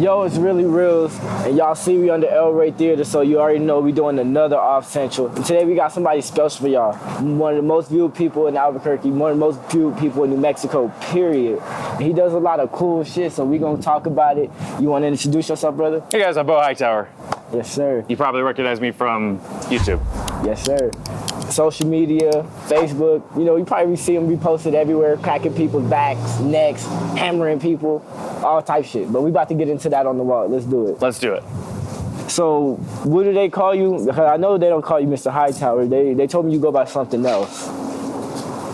Yo, it's really real, and y'all see me on the El Rey Theater, so you already know we doing another off-central. And today we got somebody special for y'all. One of the most viewed people in Albuquerque, one of the most viewed people in New Mexico, period. And he does a lot of cool shit, so we gonna talk about it. You wanna introduce yourself, brother? Hey guys, I'm Beau Hightower. Yes, sir. You probably recognize me from YouTube. Yes, sir. Social media, Facebook, you know, you probably see him reposted everywhere, cracking people's backs, necks, hammering people, all type shit. But we about to get into that on the wall. Let's do it. Let's do it. So, what do they call you? Because I know they don't call you Mr. Hightower. They told me you go by something else.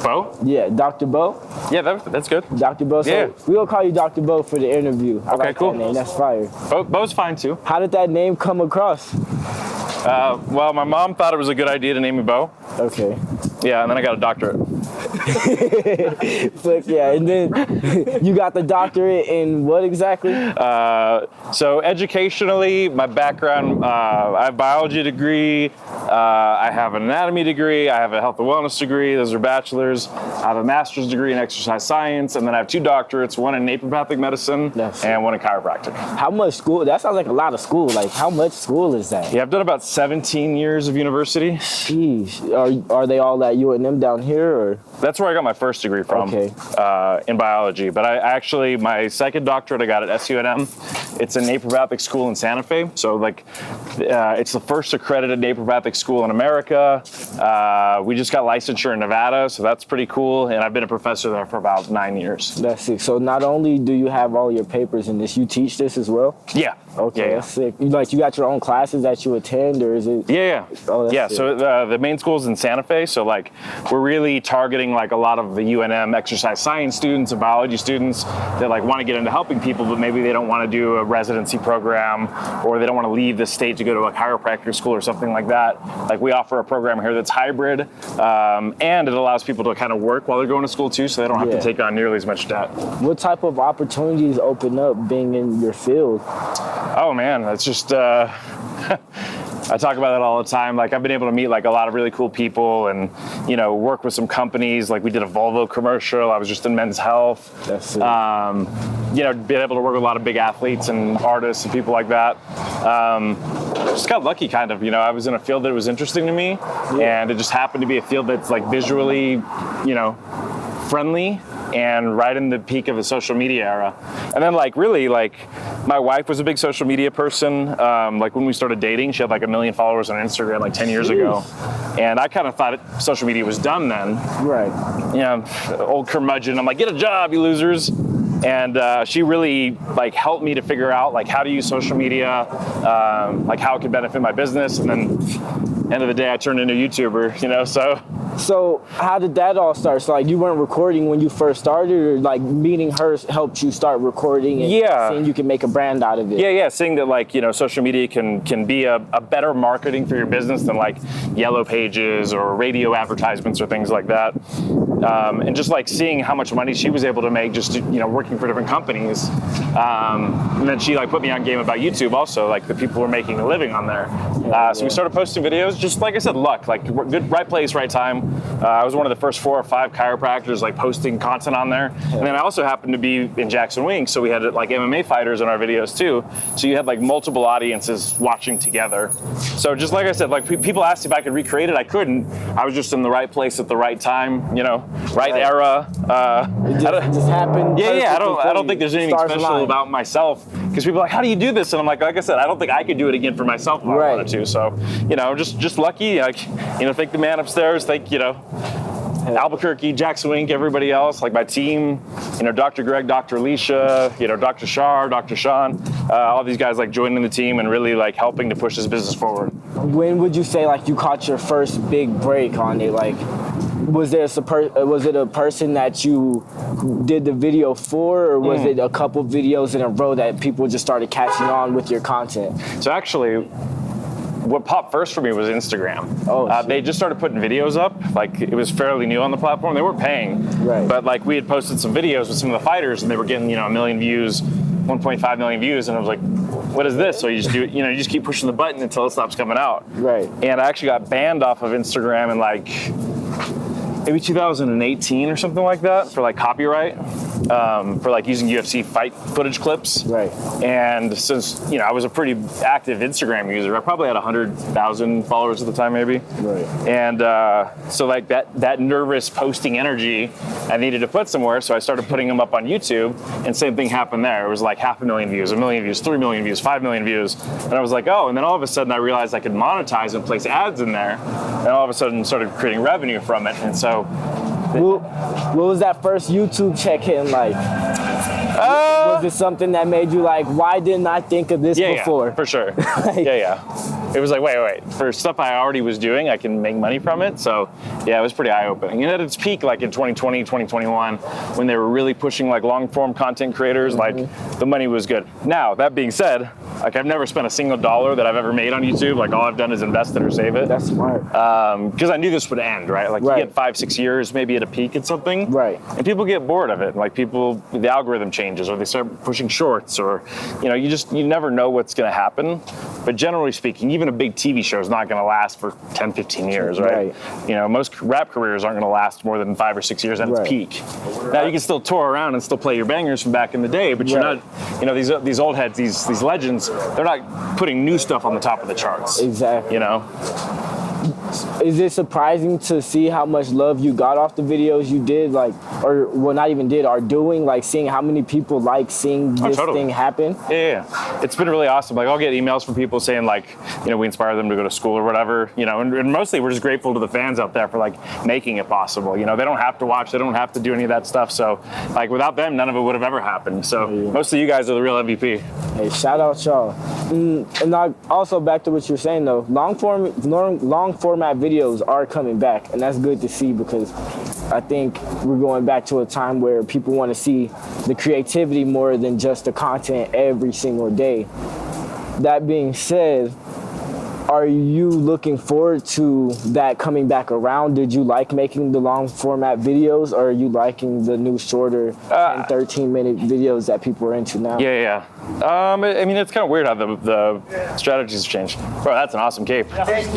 Beau? Yeah, Dr. Beau? Yeah, that's good. Dr. Beau. So yeah. we gonna call you Dr. Beau for the interview. I okay, like cool. That name. That's fire. Beau's fine too. How did that name come across? Well, my mom thought it was a good idea to name me Beau. Okay. Yeah, and then I got a doctorate. Fuck yeah, and then you got the doctorate in what exactly? So educationally, my background, I have a biology degree, I have an anatomy degree, I have a health and wellness degree, those are bachelors. I have a master's degree in exercise science, and then I have 2 doctorates, one in naturopathic medicine and one in chiropractic. How much school? That sounds like a lot of school. Like, how much school is that? Yeah, I've done about 17 years of university. Jeez. Are they all at UNM down here, or? That's where I got my first degree from, in biology. But I actually, my second doctorate I got at SUNM. It's a naturopathic school in Santa Fe. So like, it's the first accredited naturopathic school in America. We just got licensure in Nevada, so that's pretty cool. And I've been a professor there for about 9 years. That's sick. So not only do you have all your papers in this, you teach this as well? Yeah. Okay, that's sick. You got your own classes that you attend, or is it? Yeah. Oh, that's sick. So the main school is in Santa Fe. So like, we're really targeting like a lot of the UNM exercise science students and biology students that like want to get into helping people, but maybe they don't want to do a residency program, or they don't want to leave the state to go to a chiropractor school or something like that. Like, we offer a program here that's hybrid, and it allows people to kind of work while they're going to school too, so they don't have to take on nearly as much debt. What type of opportunities open up being in your field? Oh man, that's just, I talk about that all the time. Like, I've been able to meet like a lot of really cool people and, you know, work with some companies. Like, we did a Volvo commercial. I was just in Men's Health. That's it. You know, been able to work with a lot of big athletes and artists and people like that. Just got lucky, kind of. You know, I was in a field that was interesting to me, and it just happened to be a field that's like visually, you know, friendly and right in the peak of the social media era. And then like, really, like, my wife was a big social media person. Like, when we started dating, she had like 1 million followers on Instagram like 10 years ago. And I kind of thought social media was done then. Right. You know, old curmudgeon. I'm like, get a job, you losers. And she really like helped me to figure out like how to use social media, like how it could benefit my business. And then end of the day, I turned into a YouTuber, you know, so. So how did that all start? So like, you weren't recording when you first started, or like meeting her helped you start recording and seeing you can make a brand out of it? Yeah, seeing that like, you know, social media can be a better marketing for your business than like yellow pages or radio advertisements or things like that. And just like seeing how much money she was able to make just, you know, working for different companies. And then she like put me on game about YouTube also, like the people were making a living on there. So we started posting videos, just like I said, luck, like good, right place, right time. I was one of the first 4 or 5 chiropractors like posting content on there. And then I also happened to be in Jackson Wink, so we had like MMA fighters in our videos too. So you had like multiple audiences watching together. So just like I said, like people asked if I could recreate it, I couldn't. I was just in the right place at the right time, you know, right era. It just happened. Yeah. I don't think there's anything special about myself, because people are like, how do you do this? And I'm like I said, I don't think I could do it again for myself if I wanted to. So, you know, just lucky. Like, you know, thank the man upstairs. Thank, you know, Albuquerque, Jackson Wink, everybody else, like my team, you know, Dr. Greg, Dr. Alicia, you know, Dr. Shar, Dr. Sean, all these guys like joining the team and really like helping to push this business forward. When would you say like you caught your first big break on it? Like, was it a person that you did the video for, or was it a couple videos in a row that people just started catching on with your content? So actually, what popped first for me was Instagram. They just started putting videos up. Like, it was fairly new on the platform. They weren't paying, but like we had posted some videos with some of the fighters, and they were getting, you know, 1 million views, 1.5 million views, and I was like, what is this? So you just do, you know, you just keep pushing the button until it stops coming out. Right. And I actually got banned off of Instagram in like maybe 2018 or something like that for like copyright. for like using UFC fight footage clips. Right. And since, I was a pretty active Instagram user, I probably had 100,000 followers at the time, maybe. Right. And so like that nervous posting energy I needed to put somewhere, so I started putting them up on YouTube, and same thing happened there. It was like 500,000 views, 1 million views, 3 million views, 5 million views. And I was like, oh, and then all of a sudden I realized I could monetize and place ads in there, and all of a sudden started creating revenue from it. And so what was that first YouTube check hitting like? Was it something that made you like, why didn't I think of this before? Yeah, for sure. Yeah. It was like, wait. For stuff I already was doing, I can make money from it. So yeah, it was pretty eye-opening. And at its peak, like in 2020, 2021, when they were really pushing like long-form content creators, like the money was good. Now, that being said, like I've never spent a single dollar that I've ever made on YouTube. Like all I've done is invest it or save it. That's smart. Because I knew this would end, right? Like you get 5-6 years, maybe at a peak at something. Right. And people get bored of it. Like the algorithm changes, or they start pushing shorts, or, you never know what's going to happen. But generally speaking, even a big TV show is not going to last for 10, 15 years, right? Most rap careers aren't going to last more than 5 or 6 years at its peak. Now you can still tour around and still play your bangers from back in the day, but you're not, these old heads, these legends, they're not putting new stuff on the top of the charts. Exactly. Is it surprising to see how much love you got off the videos you did, not even did, are doing, like seeing how many people like seeing this thing happen? Yeah. It's been really awesome. Like I'll get emails from people saying like, we inspire them to go to school or whatever, and mostly we're just grateful to the fans out there for like making it possible. They don't have to watch, they don't have to do any of that stuff. So like without them, none of it would have ever happened. So most of you guys are the real MVP. Hey, shout out y'all. And also back to what you're saying though, long format videos are coming back, and that's good to see, because I think we're going back to a time where people want to see the creativity more than just the content every single day. That being said, are you looking forward to that coming back around? Did you like making the long format videos, or are you liking the new shorter 10, 13-minute videos that people are into now? Yeah. I mean, it's kind of weird how the strategies changed. Bro, that's an awesome cape. Thanks.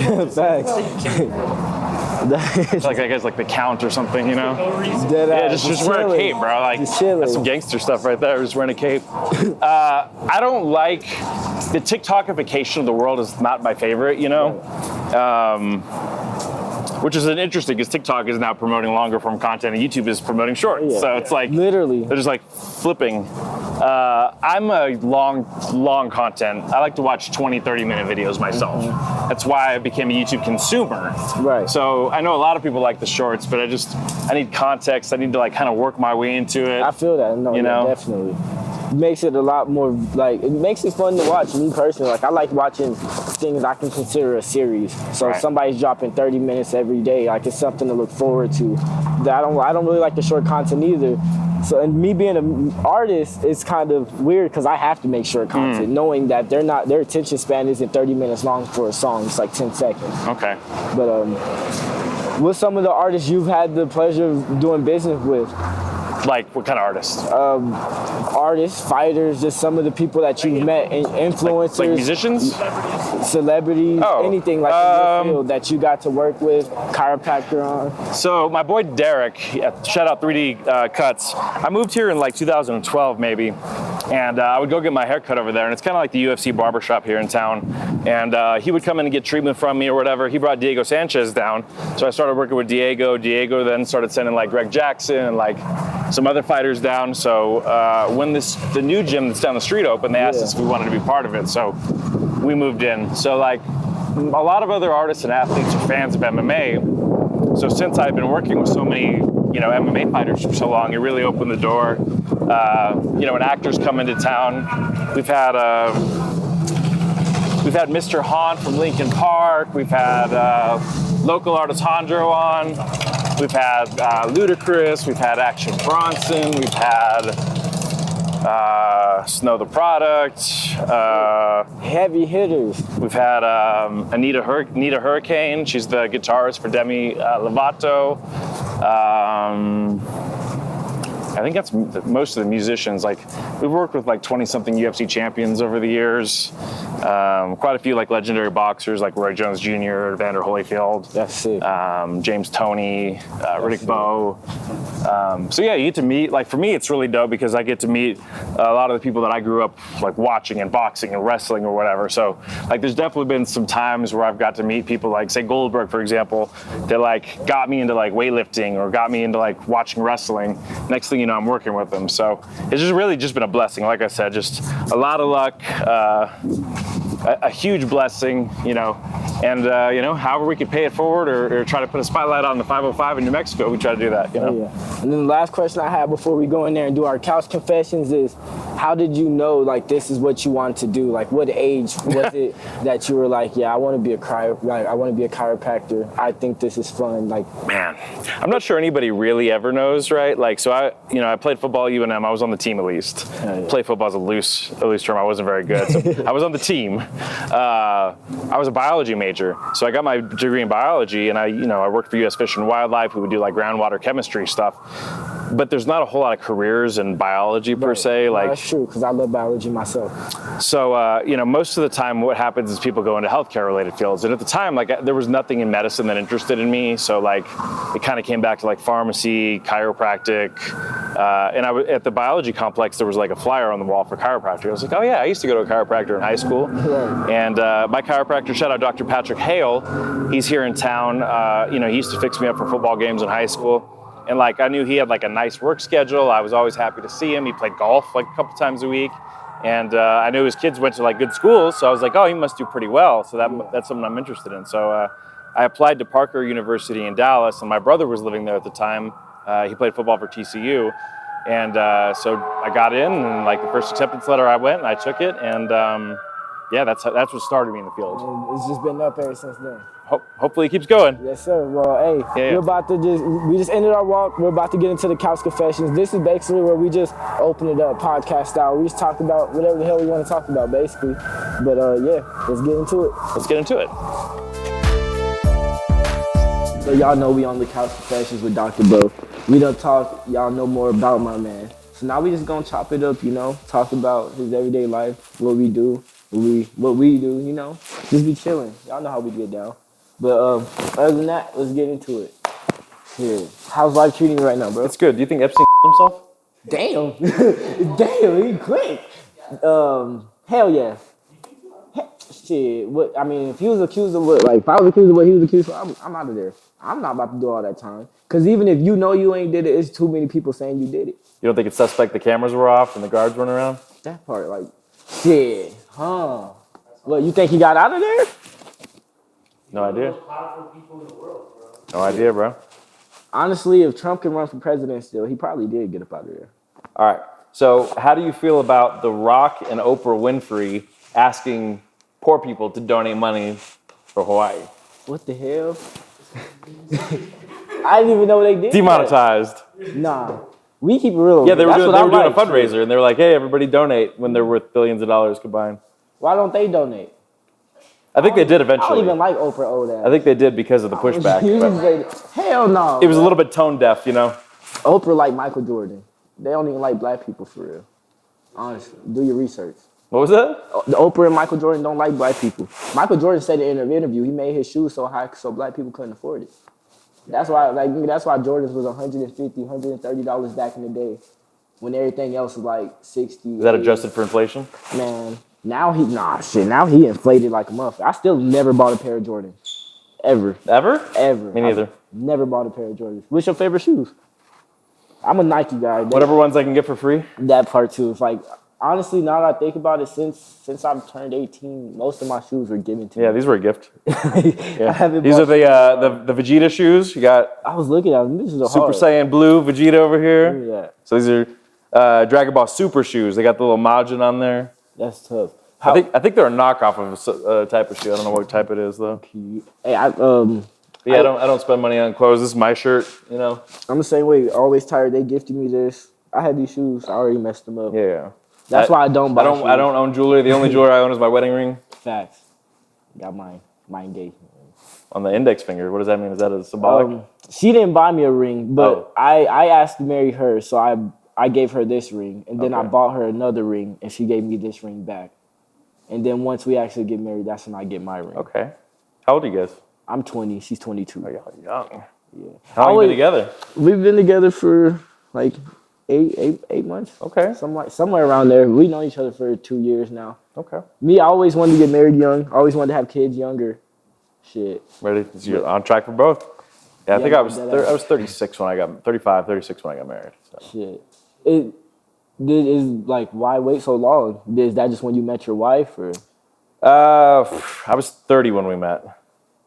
It's like I guess like the Count or something, Yeah, just wear a cape, bro. Like that's some gangster stuff right there. Just wearing a cape. I don't like the TikTokification of the world is not my favorite, which is interesting because TikTok is now promoting longer form content and YouTube is promoting shorts. So it's like literally they're just like flipping. I'm a long content. I like to watch 20, 30-minute videos myself. That's why I became a YouTube consumer. Right. So I know a lot of people like the shorts, but I need context. I need to like kind of work my way into it. I feel that. No, definitely. Makes it a lot more, like, it makes it fun to watch. Me personally, like, I like watching things I can consider a series. So if somebody's dropping 30 minutes every day, like, it's something to look forward to. I don't really like the short content either. So, and me being an artist, it's kind of weird because I have to make short content, knowing that their attention span isn't 30 minutes long for a song. It's like 10 seconds. Okay. But what's some of the artists you've had the pleasure of doing business with? Like what kind of artists? Artists, fighters, just some of the people that you've met, influencers. Like musicians? Celebrities, anything like in your field that you got to work with, chiropractor on. So my boy Derek, shout out 3D Cuts. I moved here in like 2012 maybe, and I would go get my hair cut over there, and it's kind of like the UFC barbershop here in town. And he would come in and get treatment from me or whatever. He brought Diego Sanchez down, so I started working with Diego. Diego then started sending like Greg Jackson and like some other fighters down. So when the new gym that's down the street opened, they asked us if we wanted to be part of it. So we moved in. So like a lot of other artists and athletes are fans of MMA. So since I've been working with so many, MMA fighters for so long, it really opened the door. When actors come into town, we've had Mr. Hahn from Linkin Park. We've had local artist Hondro on. We've had Ludacris. We've had Action Bronson. We've had Snow the Product. Heavy hitters. We've had Anita Hurricane. She's the guitarist for Demi Lovato. I think that's most of the musicians. Like, we've worked with like 20-something UFC champions over the years. Quite a few like legendary boxers like Roy Jones Jr., Evander Holyfield. That's sick. James Toney, Riddick Bowe. So yeah, you get to meet, like for me, it's really dope because I get to meet a lot of the people that I grew up like watching and boxing and wrestling or whatever. So like there's definitely been some times where I've got to meet people like say Goldberg, for example, that like got me into like weightlifting or got me into like watching wrestling. Next thing you know, I'm working with them. So it's just really just been a blessing. Like I said, just a lot of luck, a huge blessing, you know, and you know, however we could pay it forward or try to put a spotlight on the 505 in New Mexico, we try to do that, you know. Yeah. And then the last question I have before we go in there and do our couch confessions is, how did you know like this is what you wanted to do? Like what age was it that you were like, yeah, I want to be a chiropractor. I think this is fun. Like, man, I'm not sure anybody really ever knows, right? Like, so I played football at UNM. I was on the team at least. Play football is a loose term. I wasn't very good. So I was on the team. I was a biology major, so I got my degree in biology, and I worked for U.S. Fish and Wildlife, who would do like groundwater chemistry stuff. But there's not a whole lot of careers in biology per se. Like, that's true, because I love biology myself. So, most of the time what happens is people go into healthcare related fields. And at the time, like there was nothing in medicine that interested in me. So like it kind of came back to like pharmacy, chiropractic. And at the biology complex, there was like a flyer on the wall for chiropractor. I was like, oh yeah, I used to go to a chiropractor in high school. Right. And my chiropractor, shout out Dr. Patrick Hale, he's here in town. He used to fix me up for football games in high school. And like I knew he had like a nice work schedule. I was always happy to see him. He played golf like a couple times a week. And I knew his kids went to like good schools. So I was like, oh, he must do pretty well. So that's something I'm interested in. So I applied to Parker University in Dallas, and my brother was living there at the time. He played football for TCU. And so I got in, and like the first acceptance letter I went and I took it. And yeah, that's what started me in the field. And it's just been up ever since then. Hopefully it keeps going. Yes, sir. Well, hey, we just ended our walk. We're about to get into the couch confessions. This is basically where we just open it up, podcast style. We just talk about whatever the hell we want to talk about, basically. But yeah, let's get into it. Let's get into it. So y'all know we on the couch confessions with Dr. Beau. We done talk. Y'all know more about my man. So now we just gonna chop it up, talk about his everyday life, what we do, what we do, just be chilling. Y'all know how we get down. But other than that, let's get into it. Here, how's life treating you right now, bro? It's good. Do you think Epstein himself? Damn, damn, he quick. Hell yeah. Shit, what? I mean, if he was accused of what, like if I was accused of what he was accused of, I'm out of there. I'm not about to do all that time. Cause even if you know you ain't did it, it's too many people saying you did it. You don't think it's suspect the cameras were off and the guards running around? That part, like, shit, huh? What, you think he got out of there? No idea. No idea, bro. Honestly, if Trump can run for president still, he probably did get up out of there. All right. So how do you feel about The Rock and Oprah Winfrey asking poor people to donate money for Hawaii? What the hell? I didn't even know they did. Demonetized. That. Nah. We keep it real. Yeah, they were doing a fundraiser, and they were like, hey, everybody donate when they're worth billions of dollars combined. Why don't they donate? I think they did eventually. I don't even like Oprah old ass. I think they did because of the pushback. Hell no. It was a little bit tone deaf, Oprah like Michael Jordan. They don't even like black people for real. Honestly, do your research. What was that? The Oprah and Michael Jordan don't like black people. Michael Jordan said in an interview he made his shoes so high so black people couldn't afford it. That's why Jordans was $150, $130 back in the day, when everything else was like 60. Is that adjusted for inflation? Man, now he inflated like a muff. I still never bought a pair of Jordans, ever. Me neither. Never bought a pair of Jordans. What's your favorite shoes? I'm a Nike guy. Whatever ones I can get for free. That part too. It's like, honestly, now that I think about it, since I've turned 18, most of my shoes were given to me. Yeah, these were a gift. Yeah. These are the Vegeta shoes. You got. I was looking at them. This is a Super Saiyan Blue Vegeta over here. Yeah. So these are Dragon Ball Super shoes. They got the little Majin on there. That's tough. I think they're a knockoff of a type of shoe. I don't know what type it is though. Hey, I don't spend money on clothes. This is my shirt. I'm the same way. Always tired. They gifted me this. I had these shoes. I already messed them up. Yeah. That's why I don't buy shoes. I don't own jewelry. The only jewelry I own is my wedding ring. Facts. Got my engagement ring. On the index finger. What does that mean? Is that a symbolic? She didn't buy me a ring, but I asked to marry her, so I gave her this ring, and then I bought her another ring, and she gave me this ring back. And then once we actually get married, that's when I get my ring. Okay. How old are you guys? I'm 20. She's 22. Oh, y'all young. Yeah. How long have you been together? We've been together for like eight months. Okay. Somewhere around there. We know each other for 2 years now. Okay. Me, I always wanted to get married young. I always wanted to have kids younger. Shit. Ready? So you're on track for both? Yeah, I think I was that- I was 36 when I got 35, 36 when I got married. So. Shit. It is like, why wait so long? Is that just when you met your wife, or? I was 30 when we met,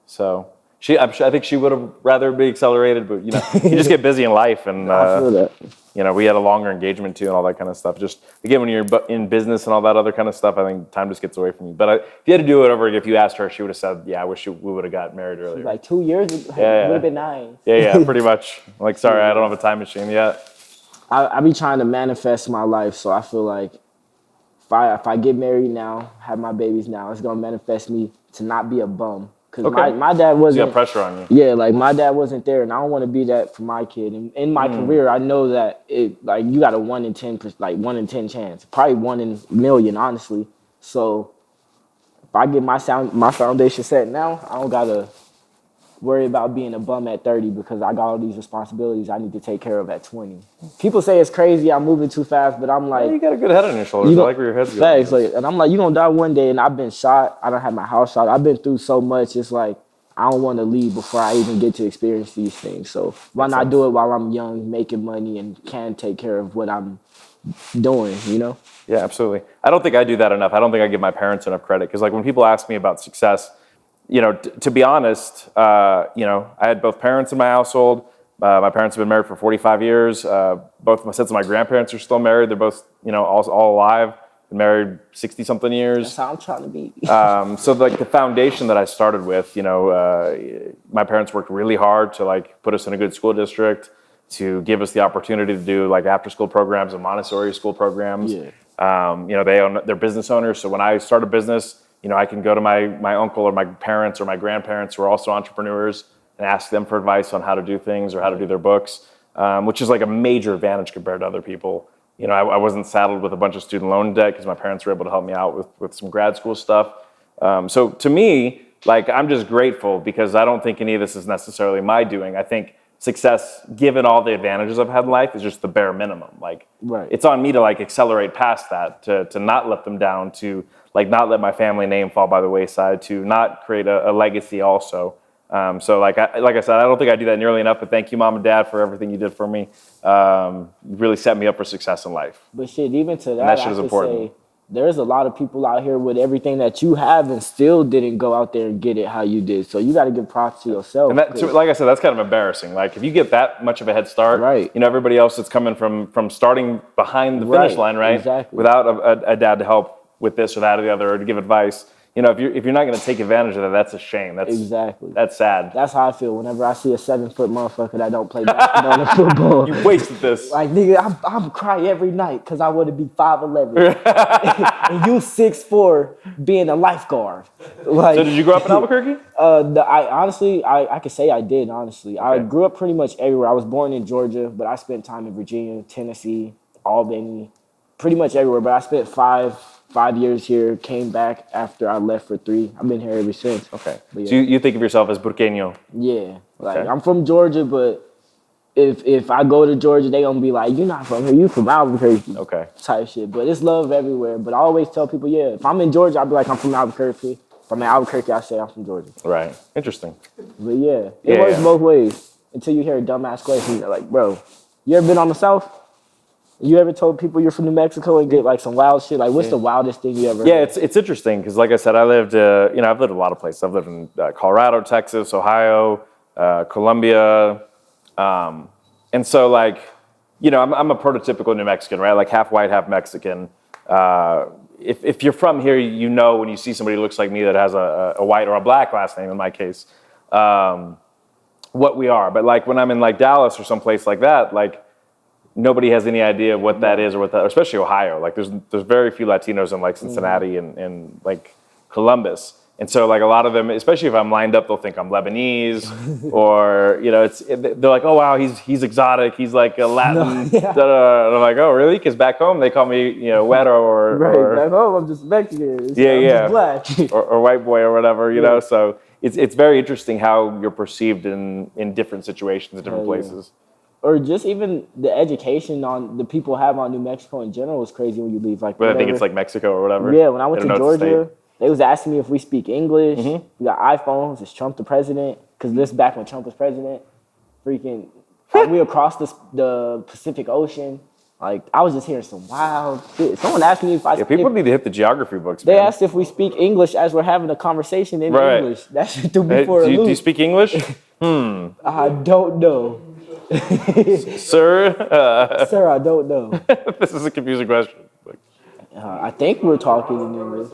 so I think she would have rather be accelerated, but you know, you just get busy in life, and I feel that. you know, we had a longer engagement too, and all that kind of stuff. Just again, when you're in business and all that other kind of stuff, I think time just gets away from you. But if you had to do it over, if you asked her, she would have said, "Yeah, I wish we would have got married earlier." Like 2 years would have been nice. Yeah, pretty much. Like, sorry, I don't have a time machine yet. I be trying to manifest my life, so I feel like if I get married now, have my babies now, it's gonna manifest me to not be a bum. Cause my dad wasn't. You got pressure on you. Yeah, like my dad wasn't there, and I don't want to be that for my kid. And in my career, I know that you got a 1 in 10, like 1 in 10 chance, probably 1 in a million, honestly. So if I get my foundation set now, I don't gotta worry about being a bum at 30 because I got all these responsibilities I need to take care of at 20. People say it's crazy, I'm moving too fast, but I'm like, you got a good head on your shoulders. I like where your head's going. Thanks, and I'm like, you're gonna die one day, and I've been shot. I don't have my house shot. I've been through so much. It's like I don't want to leave before I even get to experience these things. So why not do it while I'm young, making money, and can take care of what I'm doing? You know? Yeah, absolutely. I don't think I do that enough. I don't think I give my parents enough credit because, like, when people ask me about success, you know, to be honest, you know, I had both parents in my household. My parents have been married for 45 years. Both my sets of my grandparents are still married. They're both, you know, all alive. Been married 60-something years. That's how I'm trying to be. So, like, the foundation that I started with, you know, my parents worked really hard to, like, put us in a good school district, to give us the opportunity to do, like, after-school programs and Montessori school programs. Yeah. You know, they're business owners. So when I start a business, you know, I can go to my uncle or my parents or my grandparents who are also entrepreneurs and ask them for advice on how to do things or how to do their books, which is like a major advantage compared to other people. You know, I wasn't saddled with a bunch of student loan debt because my parents were able to help me out with some grad school stuff. So to me, like, I'm just grateful because I don't think any of this is necessarily my doing. I think success, given all the advantages I've had in life, is just the bare minimum. Like, It's on me to, like, accelerate past that, to not let them down, to, like, not let my family name fall by the wayside, to not create a legacy also. So like I said, I don't think I do that nearly enough, but thank you, Mom and Dad, for everything you did for me. You really set me up for success in life. But shit, even to that shit is important. Say, there's a lot of people out here with everything that you have and still didn't go out there and get it how you did. So you got to give props to yourself. And that, like I said, that's kind of embarrassing. Like, if you get that much of a head start, you know, everybody else that's coming from starting behind the finish line, right? Exactly. Without a dad to help with this or that or the other, or to give advice. You know, if you're not going to take advantage of that, that's a shame. That's sad. That's how I feel whenever I see a 7-foot motherfucker that don't play basketball or football. You wasted this. Like, nigga, I'm cry every night because I want to be 5'11", and you 6'4", being a lifeguard. Like, so did you grow up in Albuquerque? I could say I did. Honestly, okay. I grew up pretty much everywhere. I was born in Georgia, but I spent time in Virginia, Tennessee, Albany, pretty much everywhere. But I spent five years here, came back after I left for 3. I've been here ever since. Okay. Yeah. So you think of yourself as Burqueño? Yeah. Like, okay. I'm from Georgia, but if I go to Georgia, they gonna be like, you're not from here, you from Albuquerque. Okay. Type shit. But it's love everywhere. But I always tell people, yeah, if I'm in Georgia, I'll be like, I'm from Albuquerque. If I'm in Albuquerque, I say I'm from Georgia. Right. Interesting. But yeah, it works both ways until you hear a dumbass question. You're like, bro, you ever been on the South? You ever told people you're from New Mexico and get like some wild shit? Like, what's the wildest thing you ever heard? Yeah, it's interesting because, like I said, I've lived a lot of places. I've lived in Colorado, Texas, Ohio, Colombia, and so, like, you know, I'm a prototypical New Mexican, right? Like, half white, half Mexican. If you're from here, you know when you see somebody who looks like me that has a white or a black last name, in my case, what we are. But like when I'm in like Dallas or someplace like that, like, nobody has any idea what that is or especially Ohio. Like, there's very few Latinos in like Cincinnati and like Columbus. And so like a lot of them, especially if I'm lined up, they'll think I'm Lebanese or, you know, they're like, oh, wow, he's exotic. He's like a Latin. yeah. And I'm like, oh, really? Because back home they call me, you know, Güero or Back home I'm just Mexican. I'm just black. or white boy or whatever, you know. So it's very interesting how you're perceived in different situations, in different places. Or just even the education on the people have on New Mexico in general is crazy when you leave. Like, but I think it's like Mexico or whatever. Yeah, when I went to Georgia, they was asking me if we speak English. We got iPhones. Is Trump the president? Because this back when Trump was president. Freaking, we across the Pacific Ocean. Like, I was just hearing some wild shit. Someone asked me if I speak. People need to hit the geography books, They man. asked if we speak English as we're having a conversation in English. That shit threw me for a loop. Do you speak English? I don't know. Sir? Sir, I don't know. This is a confusing question. I think we're talking in English.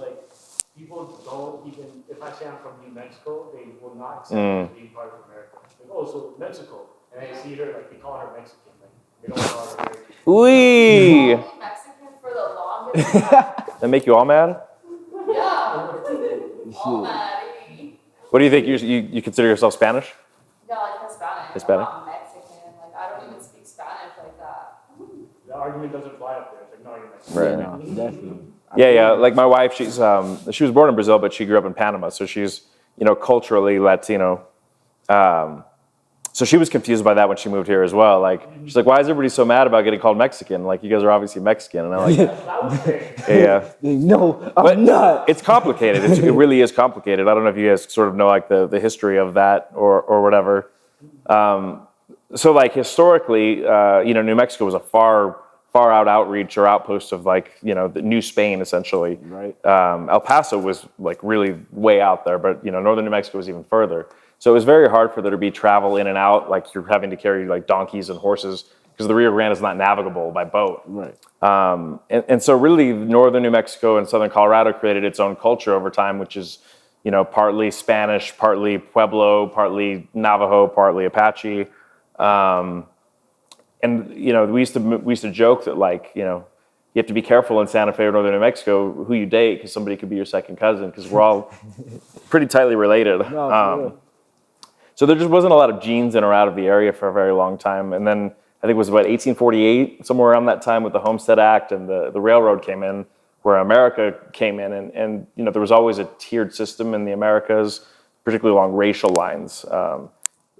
People don't even, if I say I'm from New Mexico, they will not accept me being part of America. Like, oh, so Mexico. And I see her, like, they call her Mexican. Like, they don't call her American. Wee! Mexican for the longest time. That make you all mad? Yeah. All mad. What do you think? You consider yourself Spanish? Yeah, like Hispanic. Hispanic? I'm not Mexican. Like, I don't even speak Spanish like that. The argument doesn't fly up there. It's like, no, you're Mexican. Right. No, definitely. Yeah. Like my wife, she was born in Brazil, but she grew up in Panama, so she's, you know, culturally Latino. So she was confused by that when she moved here as well. Like, she's like, why is everybody so mad about getting called Mexican? Like, you guys are obviously Mexican. And I'm like, yeah. No, I'm not. It's complicated. It really is complicated. I don't know if you guys sort of know like the history of that or whatever. So like historically, you know, New Mexico was a far out outreach or outpost of like, you know, the New Spain essentially. Right. El Paso was like really way out there, but you know, northern New Mexico was even further. So it was very hard for there to be travel in and out. Like you're having to carry like donkeys and horses because the Rio Grande is not navigable by boat. Right. And so really northern New Mexico and southern Colorado created its own culture over time, which is, you know, partly Spanish, partly Pueblo, partly Navajo, partly Apache. And you know, we used to joke that like, you know, you have to be careful in Santa Fe or northern New Mexico who you date because somebody could be your second cousin because we're all pretty tightly related. No, so there just wasn't a lot of genes in or out of the area for a very long time. And then I think it was about 1848, somewhere around that time with the Homestead Act and the railroad came in, where America came in. And you know, there was always a tiered system in the Americas, particularly along racial lines. You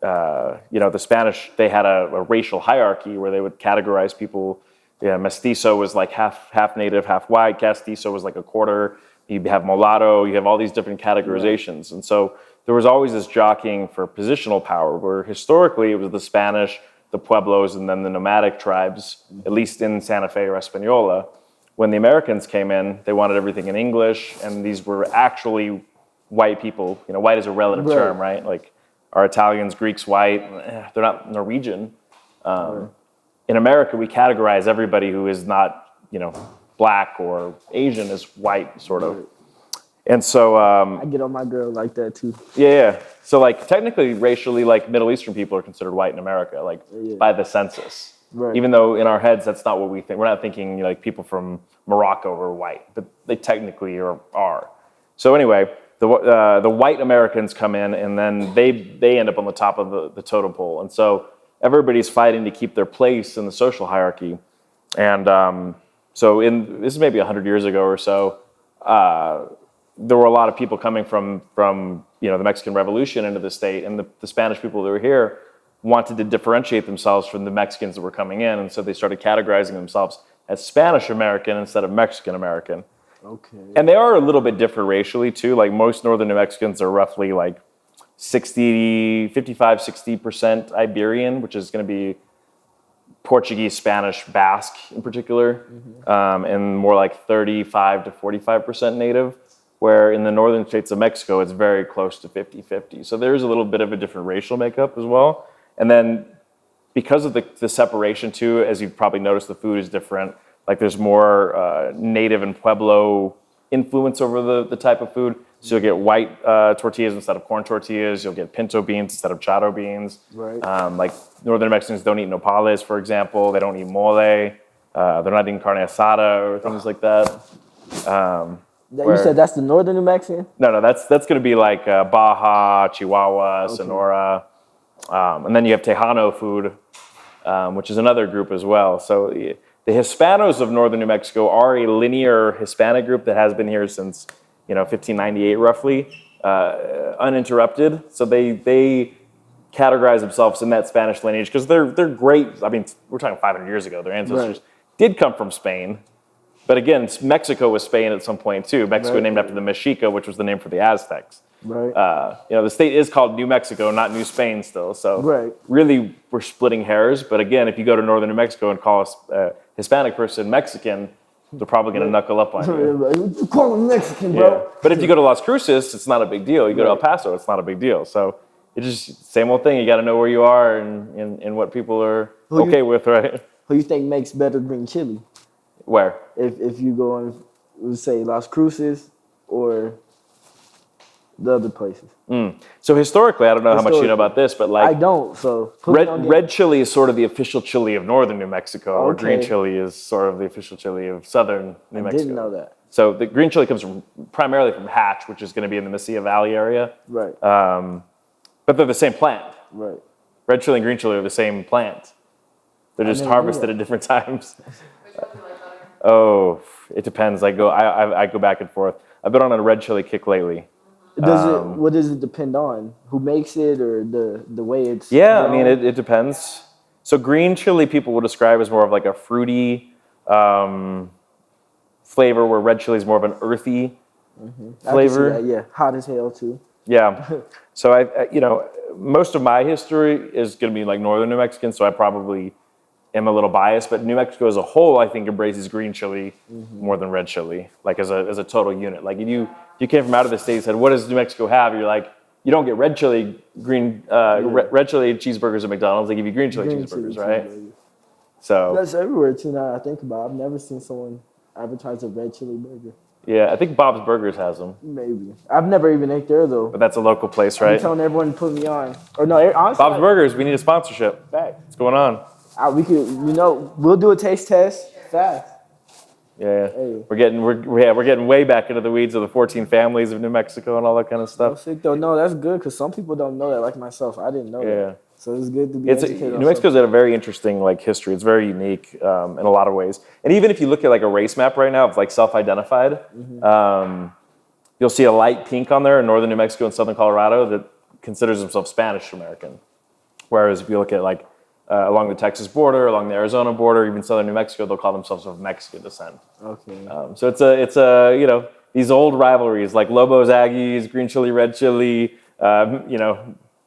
know, the Spanish, they had a racial hierarchy where they would categorize people. Yeah, mestizo was like half native, half white. Castizo was like a quarter. You have mulatto. You have all these different categorizations. And so there was always this jockeying for positional power, where historically it was the Spanish, the Pueblos, and then the nomadic tribes, at least in Santa Fe or Española. When the Americans came in, they wanted everything in English, and these were actually white people. You know, white is a relative term, right? Like, are Italians, Greeks white? They're not Norwegian. In America, we categorize everybody who is not, you know, black or Asian as white, sort of. And so I get on my girl like that too. Yeah. So like technically, racially, like Middle Eastern people are considered white in America, like by the census. Right. Even though in our heads that's not what we think. We're not thinking like people from Morocco are white, but they technically are. So anyway, the white Americans come in, and then they end up on the top of the totem pole, and so everybody's fighting to keep their place in the social hierarchy. And so this is maybe 100 years ago or so. There were a lot of people coming from you know, the Mexican Revolution into the state, and the Spanish people that were here wanted to differentiate themselves from the Mexicans that were coming in, and so they started categorizing themselves as Spanish American instead of Mexican American. Okay. And they are a little bit different racially too. Like most northern New Mexicans are roughly like 55-60% Iberian, which is going to be Portuguese, Spanish, Basque in particular, and more like 35 to 45% native, where in the northern states of Mexico, it's very close to 50-50. So there's a little bit of a different racial makeup as well. And then because of the separation too, as you've probably noticed, the food is different. Like there's more native and Pueblo influence over the type of food. So you'll get white tortillas instead of corn tortillas. You'll get pinto beans instead of charo beans. Right. Like northern Mexicans don't eat nopales, for example. They don't eat mole. They're not eating carne asada or things like that. You said that's the northern New Mexican? No, that's going to be like Baja, Chihuahua, Sonora, and then you have Tejano food, which is another group as well. So the Hispanos of northern New Mexico are a linear Hispanic group that has been here since 1598 roughly, uninterrupted. So they categorize themselves in that Spanish lineage because they're great. I mean, we're talking 500 years ago. Their ancestors did come from Spain. But again, Mexico was Spain at some point too. Mexico named after the Mexica, which was the name for the Aztecs. Right. The state is called New Mexico, not New Spain still. So really, we're splitting hairs. But again, if you go to northern New Mexico and call a Hispanic person Mexican, they're probably going to knuckle up on you. You call him Mexican, bro. Yeah. But if you go to Las Cruces, it's not a big deal. You go to El Paso, it's not a big deal. So it's just same old thing. You got to know where you are and what people are okay with, right? Who you think makes better green chili? Where? If you go on, let's say Las Cruces or the other places. So historically, I don't know how much you know about this, but like I don't. So red chili is sort of the official chili of northern New Mexico, or green chili is sort of the official chili of southern New Mexico. Didn't know that. So the green chili comes primarily from Hatch, which is going to be in the Mesilla Valley area. Right. But they're the same plant. Right. Red chili and green chili are the same plant. They're just harvested at different times. Which one do you like better? Oh, it depends. I go back and forth. I've been on a red chili kick lately. What does it depend on? Who makes it or the way it's Yeah, grown? I mean it depends. So green chili people will describe as more of like a fruity flavor, where red chili is more of an earthy flavor. I can see that, hot as hell too. Yeah. So I most of my history is going to be like northern New Mexican, so I probably am a little biased, but New Mexico as a whole, I think, embraces green chili more than red chili, like as a total unit. Like if you came from out of the state and said, what does New Mexico have? You're like, you don't get red chili, red chili cheeseburgers at McDonald's. They give you green chili cheeseburgers, right? So that's everywhere too now I think about it. I've never seen someone advertise a red chili burger. yeah, I think Bob's Burgers has them, Maybe. I've never even ate there though. but that's a local place, I'm right? telling everyone to put me on. Or no, honestly. Bob's Burgers, we need a sponsorship. Fact. What's going on? We could, we'll do a taste test fast. Yeah, Hey. we're getting way back into the weeds of the 14 families of New Mexico and all that kind of I'm stuff. sick though. No, that's good because some people don't know that, like myself. I didn't know that. So it's good to be educated. New Mexico's got a very interesting history. It's very unique in a lot of ways. And even if you look at like a race map right now of like self-identified, you'll see a light pink on there in northern New Mexico and southern Colorado that considers themselves Spanish American. Whereas if you look at like along the Texas border, along the Arizona border, even southern New Mexico, they'll call themselves of Mexican descent. Okay. So it's a these old rivalries like Lobos Aggies, green chili, red chili.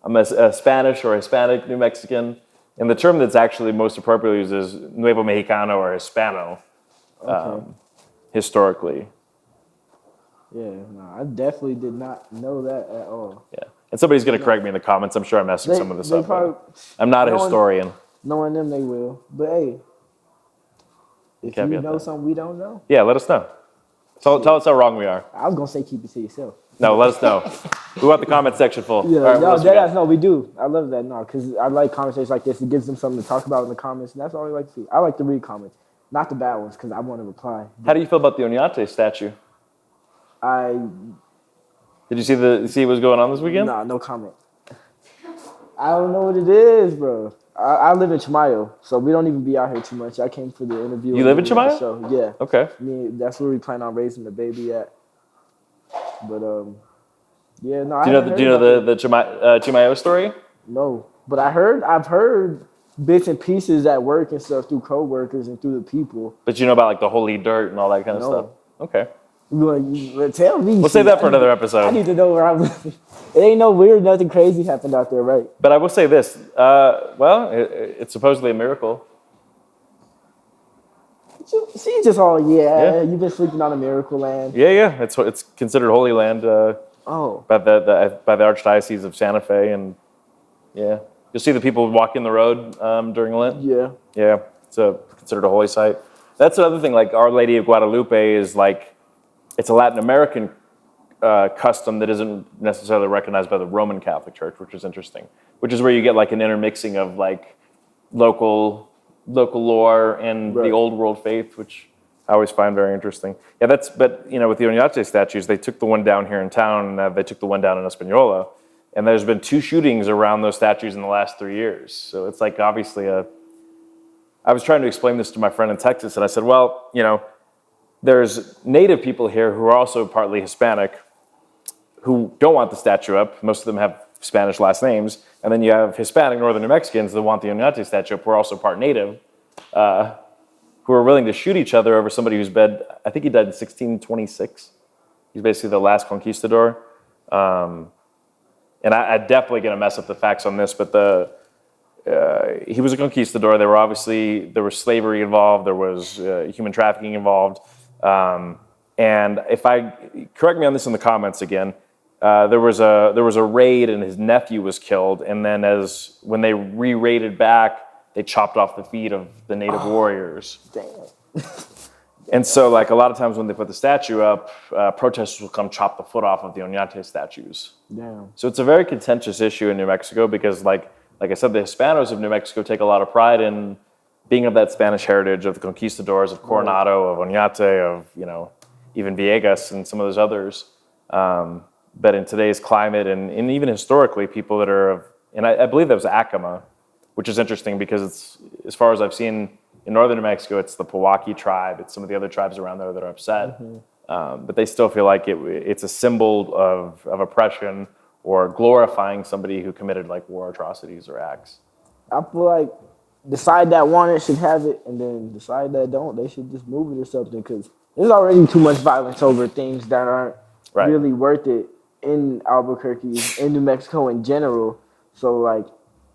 I'm a Spanish or Hispanic New Mexican, and the term that's actually most appropriately used is Nuevo Mexicano or Hispano, historically. Yeah, no, I definitely did not know that at all. Yeah, and somebody's going to correct me in the comments. I'm sure I'm messing some of this up. I'm not a historian. Knowing them, they will. But hey, if you know something we don't know, yeah, let us know. Tell us how wrong we are. I was gonna say keep it to yourself. No, let us know. We want the comment section full. Yeah, all right, y'all dead ass. No, we do. I love that. No, because I like conversations like this. It gives them something to talk about in the comments, and that's all I like to see. I like to read comments, not the bad ones, because I want to reply. How do you feel about the Oñate statue? Did you see what was going on this weekend? Nah, no comment. I don't know what it is, bro. I live in Chimayo, so we don't even be out here too much. I came for the interview. You live in Chimayo? So, yeah. Okay. That's where we plan on raising the baby at. But yeah, no. Do you know the Chimayo story? No, but I've heard bits and pieces at work and stuff through coworkers and through the people. But you know about like the holy dirt and all that kind of stuff. Okay. You tell me. We'll save that for another episode. I need to know where I'm living. It ain't no weird, nothing crazy happened out there, right? But I will say this. It's supposedly a miracle. She just all you've been sleeping on a miracle land. Yeah. It's considered holy land. By the Archdiocese of Santa Fe, and yeah, you'll see the people walking the road during Lent. Yeah, it's considered a holy site. That's another thing. Like Our Lady of Guadalupe is like, it's a Latin American custom that isn't necessarily recognized by the Roman Catholic Church, which is interesting. Which is where you get like an intermixing of like local lore and the old world faith, which I always find very interesting. Yeah, but with the Oñate statues, they took the one down here in town, and they took the one down in Española, and there's been 2 shootings around those statues in the last 3 years. So it's like obviously I was trying to explain this to my friend in Texas, and I said, well, there's native people here who are also partly Hispanic who don't want the statue up. Most of them have Spanish last names. And then you have Hispanic Northern New Mexicans that want the Oñate statue up, who are also part native, who are willing to shoot each other over somebody who's I think he died in 1626. He's basically the last conquistador. And I'm definitely going to mess up the facts on this, but he was a conquistador. There was slavery involved. There was human trafficking involved. And correct me on this in the comments again, there was a raid and his nephew was killed. And then when they re-raided back, they chopped off the feet of the native warriors. Damn. And so like a lot of times when they put the statue up, protesters will come chop the foot off of the Oñate statues. Damn. So it's a very contentious issue in New Mexico because like I said, the Hispanos of New Mexico take a lot of pride in being of that Spanish heritage, of the conquistadors, of Coronado, of Oñate, of even Villegas and some of those others. But in today's climate and even historically, people that are and I believe that was Acoma, which is interesting because it's, as far as I've seen in northern New Mexico, it's the Pewaukee tribe. It's some of the other tribes around there that are upset. Mm-hmm. But they still feel like it's a symbol of oppression or glorifying somebody who committed like war atrocities or acts. I feel like the side that want it should have it, and then the side that don't, they should just move it or something, because there's already too much violence over things that aren't really worth it in Albuquerque, in New Mexico in general. So like,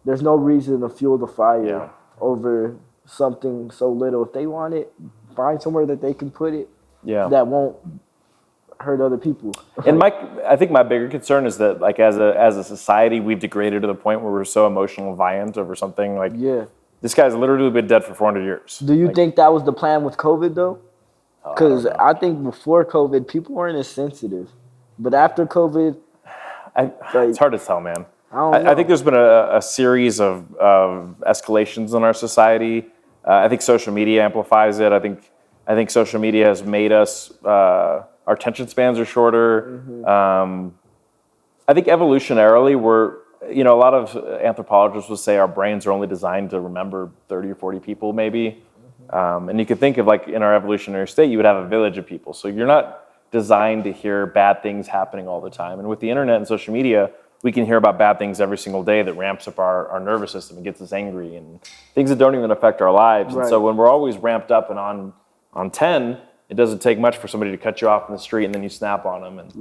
there's no reason to fuel the fire over something so little. If they want it, find somewhere that they can put it that won't hurt other people. And I think my bigger concern is that like as a society, we've degraded to the point where we're so emotional violent over something like this guy's literally been dead for 400 years. Do you think that was the plan with COVID though? Because I think before COVID, people weren't as sensitive, but after COVID, it's hard to tell, man. I think there's been a series of escalations in our society. I think social media amplifies it. I think social media has made us our attention spans are shorter. Mm-hmm. I think evolutionarily a lot of anthropologists would say our brains are only designed to remember 30 or 40 people maybe. Mm-hmm. And you could think of like in our evolutionary state, you would have a village of people. So you're not designed to hear bad things happening all the time. And with the internet and social media, we can hear about bad things every single day that ramps up our nervous system and gets us angry and things that don't even affect our lives. Right. And so when we're always ramped up and on 10, it doesn't take much for somebody to cut you off in the street and then you snap on them. And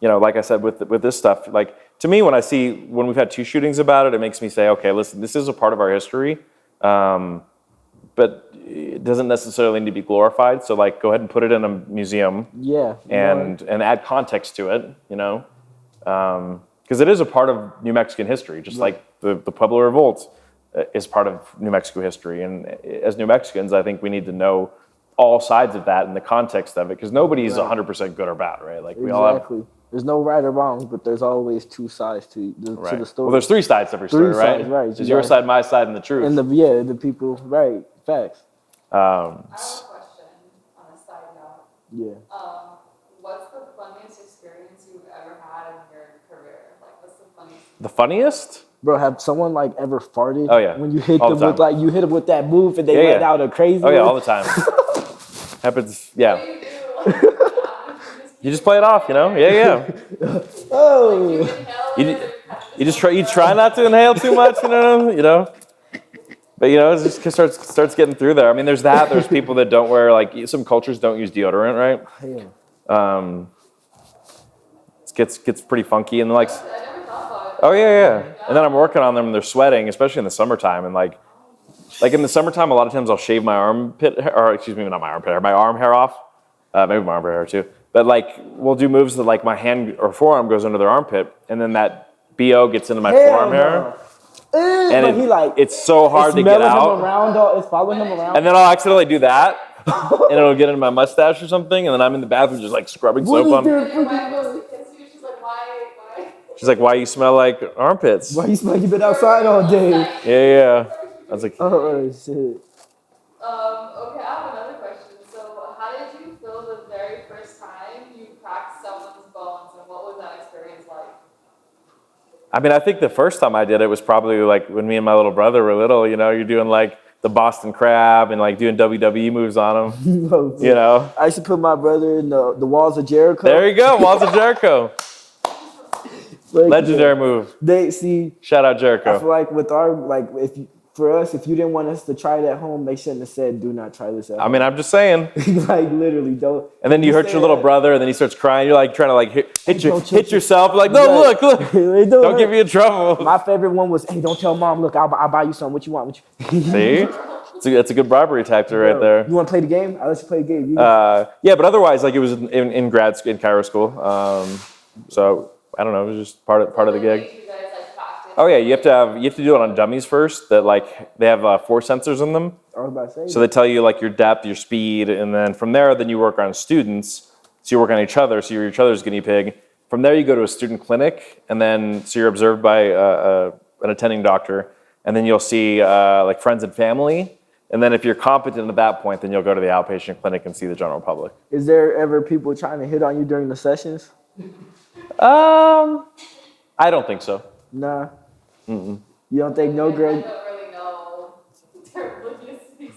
like I said, with this stuff, like to me, when we've had 2 shootings about it, it makes me say, okay, listen, this is a part of our history, but it doesn't necessarily need to be glorified. So like, go ahead and put it in a museum, and add context to it, because it is a part of New Mexican history, just like the Pueblo Revolt is part of New Mexico history. And as New Mexicans, I think we need to know all sides of that in the context of it, because nobody's 100% good or bad, right? Like we all have. There's no right or wrong, but there's always 2 sides to the story. Well, there's 3 sides to every story, right? Right. There's your side, my side, and the truth. And the people, right? Facts. I have a question on a side note. Yeah. What's the funniest experience you've ever had in your career? Like, what's the funniest? The funniest? Bro, have someone like ever farted? Oh yeah. When you hit them with with that move and they let out a crazy. Oh yeah, all the time. Happens. Yeah. What do you do? You just play it off, Yeah. Oh. You try not to inhale too much, But it just starts getting through there. I mean, there's that. There's people that don't wear, like, some cultures don't use deodorant, right? Yeah. It gets pretty funky, and like, I never thought about it. oh yeah. And then I'm working on them, and they're sweating, especially in the summertime, and like in the summertime, a lot of times I'll shave my armpit, or excuse me, not my armpit hair, my arm hair off, maybe my arm hair too. But like, we'll do moves that like my hand or forearm goes under their armpit, and then that BO gets into my forearm hair. And it's so hard to get out. It's following him around. And then I'll accidentally do that, and it'll get into my mustache or something, and then I'm in the bathroom just like scrubbing soap on. She's like, why you smell like armpits? Why you smell like you've been outside all day? Yeah. I was like, oh shit. Okay, I have another question. I mean, I think the first time I did it was probably like when me and my little brother were little. You know, you're doing like the Boston Crab and like doing WWE moves on him. You know, I used to put my brother in the walls of Jericho. there you go, Walls of Jericho, Like, legendary move. They see. Shout out I feel Jericho. like with our for us, if you didn't want us to try it at home, they shouldn't have said, "Do not try this at I home." mean, I'm just saying. Like literally, don't. And then you hurt say your little that. brother, and then he starts crying. You're like trying to like hit yourself. Like, no, Right. look, They don't get me in trouble. My favorite one was, "Hey, don't tell mom. Look, I'll buy you something. What you want? See, that's a good bribery tactic right there. You want to play the game? I'll let you play the game." Yeah, but otherwise, like it was in Cairo school. So I don't know. It was just part of the gig. You guys like practice. Oh yeah, you have to do it on dummies first. That like they have force sensors in them. I was about to say. So they tell you like your depth, your speed, and then from there, then you work on students. So you work on each other. So you're each other's guinea pig. From there, you go to a student clinic, and then so you're observed by an attending doctor, and then you'll see like friends and family. And then if you're competent at that point, then you'll go to the outpatient clinic and see the general public. Is there ever people trying to hit on you during the sessions? I don't think so. Nah. You don't think no I girl? don't really know their logistics.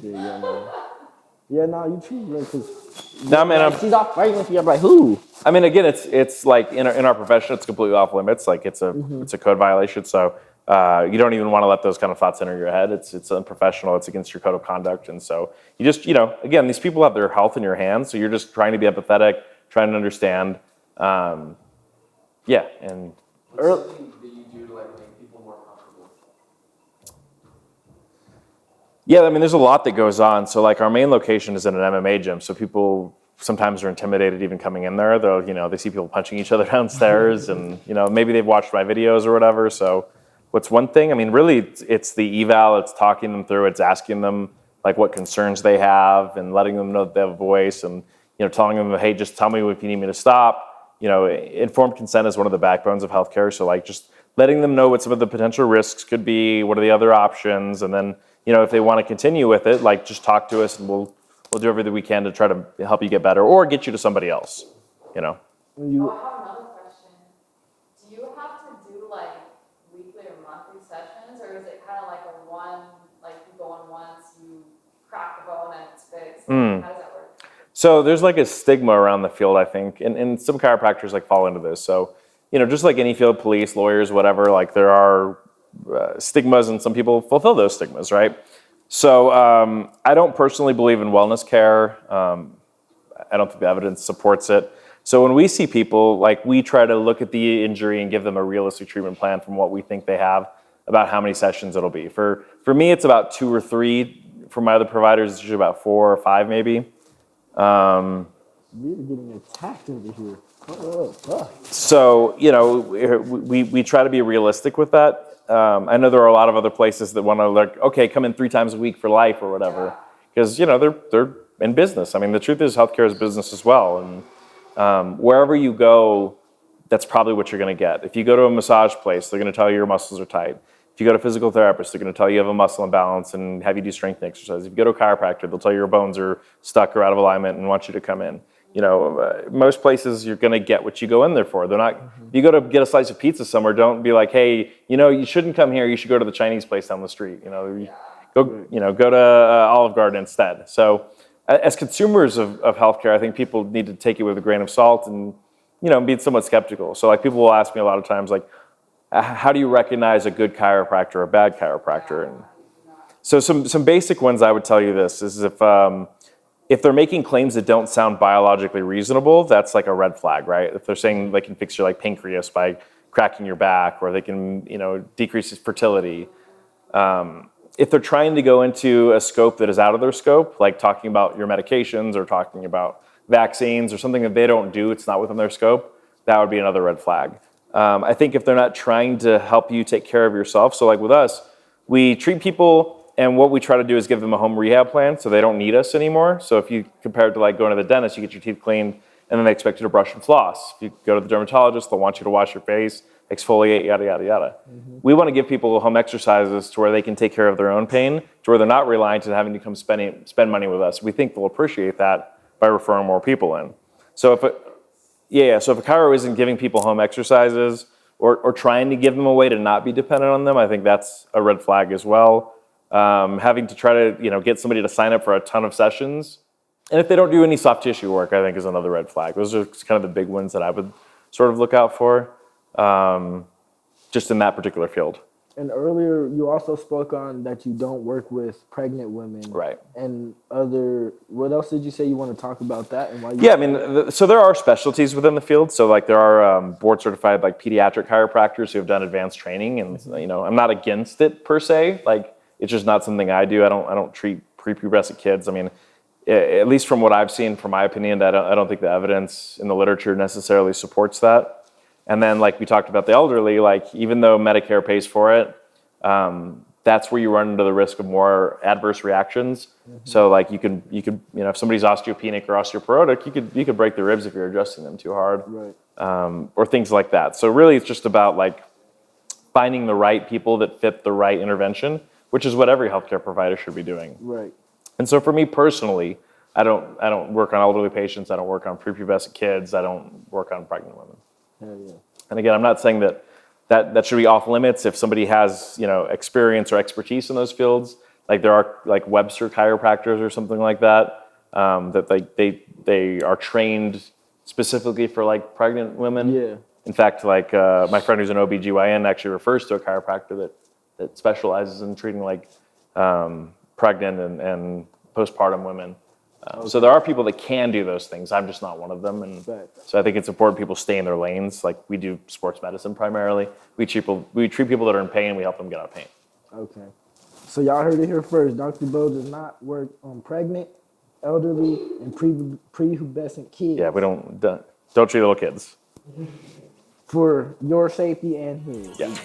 Yeah, no, you true, because No, man. she's off fighting with you. I'm like, who? I mean, again, it's like in our profession, it's completely off limits. Like it's a code violation. So you don't even want to let those kind of thoughts enter your head. It's unprofessional. It's against your code of conduct. And so you just, again, these people have their health in your hands. So you're just trying to be empathetic, trying to understand. Yeah, and What's something that you do to like make people more comfortable? yeah, I mean, there's a lot that goes on. So like our main location is in an MMA gym. So people sometimes are intimidated even coming in there. They'll, they see people punching each other downstairs and, maybe they've watched my videos or whatever. So what's one thing? I mean, really it's the eval, it's talking them through, it's asking them like what concerns they have and letting them know that they have a voice and, telling them, hey, just tell me if you need me to stop. Informed consent is one of the backbones of healthcare. So like just letting them know what some of the potential risks could be, what are the other options, and then, if they want to continue with it, like just talk to us and we'll do everything we can to try to help you get better or get you to somebody else, Oh, I have another question. Do you have to do like weekly or monthly sessions, or is it kind of like a one, like you go on once, you crack the bone and it's fixed? How does that work? So there's like a stigma around the field, I think, and some chiropractors like fall into this. So, just like any field, police, lawyers, whatever, like there are stigmas and some people fulfill those stigmas, right? So I don't personally believe in wellness care. I don't think the evidence supports it. So when we see people, like we try to look at the injury and give them a realistic treatment plan from what we think they have about how many sessions it'll be. For me, it's about 2 or 3. For my other providers, it's usually about 4 or 5 maybe. We're getting attacked over here. So, we try to be realistic with that. I know there are a lot of other places that want to like, okay, come in 3 times a week for life or whatever. Because, they're in business. I mean, the truth is healthcare is business as well. And wherever you go, that's probably what you're going to get. If you go to a massage place, they're going to tell you your muscles are tight. If you go to a physical therapist, they're going to tell you have a muscle imbalance and have you do strength exercise. If you go to a chiropractor, they'll tell you your bones are stuck or out of alignment and want you to come in. Most places you're going to get what you go in there for. They're not. You go to get a slice of pizza somewhere. Don't be like, hey, you shouldn't come here. You should go to the Chinese place down the street. Go to Olive Garden instead. So, as consumers of healthcare, I think people need to take it with a grain of salt and be somewhat skeptical. So, like people will ask me a lot of times, like, how do you recognize a good chiropractor or a bad chiropractor? And so, some basic ones I would tell you this is if they're making claims that don't sound biologically reasonable, that's like a red flag, right? If they're saying they can fix your like pancreas by cracking your back, or they can, decrease fertility. If they're trying to go into a scope that is out of their scope, like talking about your medications or talking about vaccines or something that they don't do, it's not within their scope, that would be another red flag. I think if they're not trying to help you take care of yourself, so like with us, we treat people. And what we try to do is give them a home rehab plan so they don't need us anymore. So if you compare it to like going to the dentist, you get your teeth cleaned and then they expect you to brush and floss. If you go to the dermatologist, they'll want you to wash your face, exfoliate, yada, yada, yada. We want to give people home exercises to where they can take care of their own pain, to where they're not reliant on having to come spend money with us. We think they'll appreciate that by referring more people in. So if a chiro isn't giving people home exercises or trying to give them a way to not be dependent on them, I think that's a red flag as well. Having to try to get somebody to sign up for a ton of sessions, and if they don't do any soft tissue work, I think is another red flag. Those are kind of the big ones that I would sort of look out for, just in that particular field. And earlier, you also spoke on that you don't work with pregnant women. Right. And what else did you say you want to talk about that and why you... Yeah, I mean, so there are specialties within the field. So like there are board certified like pediatric chiropractors who have done advanced training, and I'm not against it per se. Like it's just not something I do. I don't treat prepubescent kids. I mean, at least from what I've seen, from my opinion, I don't think the evidence in the literature necessarily supports that. And then, like we talked about the elderly, like even though Medicare pays for it, that's where you run into the risk of more adverse reactions. Mm-hmm. So, like you could, if somebody's osteopenic or osteoporotic, you could break their ribs if you're adjusting them too hard, right. Or things like that. So, really, it's just about like finding the right people that fit the right intervention, which is what every healthcare provider should be doing. Right. And so, for me personally, I don't work on elderly patients. I don't work on prepubescent kids. I don't work on pregnant women. Yeah. And again, I'm not saying that should be off limits if somebody has experience or expertise in those fields. Like there are like Webster chiropractors or something like that that they are trained specifically for like pregnant women. Yeah. In fact, like my friend who's an OBGYN actually refers to a chiropractor that specializes in treating like pregnant and postpartum women. Okay. So there are people that can do those things. I'm just not one of them, and so I think it's important people stay in their lanes. Like we do sports medicine primarily. We treat people that are in pain. We help them get out of pain. Okay. So y'all heard it here first. Dr. Beau does not work on pregnant, elderly, and prepubescent kids. Yeah, we don't treat little kids. For your safety and his. Yeah.